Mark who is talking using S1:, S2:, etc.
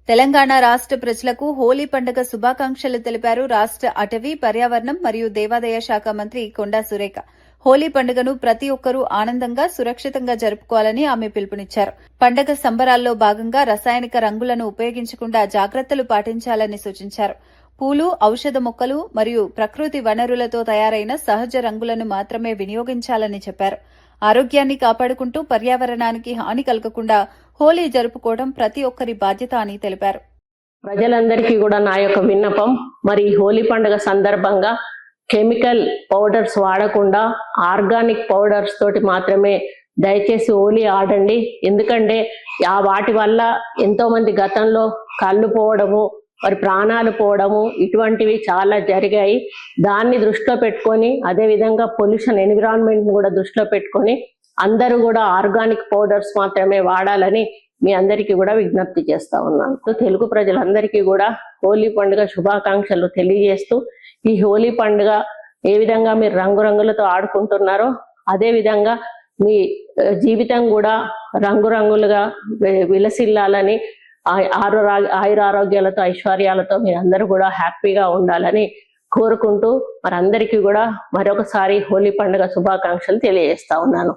S1: తెలంగాణ రాష్ట్ర ప్రజలకు హోలీ పండుగ శుభాకాంక్షలు తెలిపారు రాష్ట్ర అటవీ, పర్యావరణం మరియు దేవాదాయ శాఖ మంత్రి కొండా సురేఖ. హోలీ పండుగను ప్రతి ఒక్కరూ ఆనందంగా, సురక్షితంగా జరుపుకోవాలని ఆమె పిలుపునిచ్చారు. పండుగ సంబరాల్లో భాగంగా రసాయనిక రంగులను ఉపయోగించకుండా జాగ్రత్తలు పాటించాలని సూచించారు. పూలు, ఔషధ మొక్కలు మరియు ప్రకృతి వనరులతో తయారైన సహజ రంగులను మాత్రమే వినియోగించాలని చెప్పారు. ఆరోగ్యాన్ని కాపాడుకుంటూ పర్యావరణానికి హాని కలగకుండా హోలీ జరుపుకోవడం ప్రతి ఒక్కరి బాధ్యత అని తెలిపారు.
S2: ప్రజలందరికీ కూడా నా యొక్క విన్నపం, మరి హోలీ పండుగ సందర్భంగా కెమికల్ పౌడర్స్ వాడకుండా ఆర్గానిక్ పౌడర్స్ తోటి మాత్రమే దయచేసి హోలీ ఆడండి. ఎందుకంటే వాటి వల్ల ఎంతో మంది గతంలో కళ్ళు పోవడము, మరి ప్రాణాలు పోవడము ఇటువంటివి చాలా జరిగాయి. దాన్ని దృష్టిలో పెట్టుకొని, అదేవిధంగా పొల్యూషన్ ఎన్విరాన్మెంట్ కూడా దృష్టిలో పెట్టుకొని అందరూ కూడా ఆర్గానిక్ పౌడర్స్ మాత్రమే వాడాలని మీ అందరికీ కూడా విజ్ఞప్తి చేస్తా ఉన్నాను. తెలుగు ప్రజలందరికీ కూడా హోలీ పండుగ శుభాకాంక్షలు తెలియజేస్తూ, ఈ హోలీ పండుగ ఏ విధంగా మీరు రంగురంగులతో ఆడుకుంటున్నారో అదే విధంగా మీ జీవితం కూడా రంగురంగులుగా విలసిల్లాలని, ఆయురారోగ్యాలతో ఐశ్వర్యాలతో మీరందరూ కూడా హ్యాపీగా ఉండాలని కోరుకుంటూ, మరి అందరికీ కూడా మరొకసారి హోలీ పండుగ శుభాకాంక్షలు తెలియజేస్తా ఉన్నాను.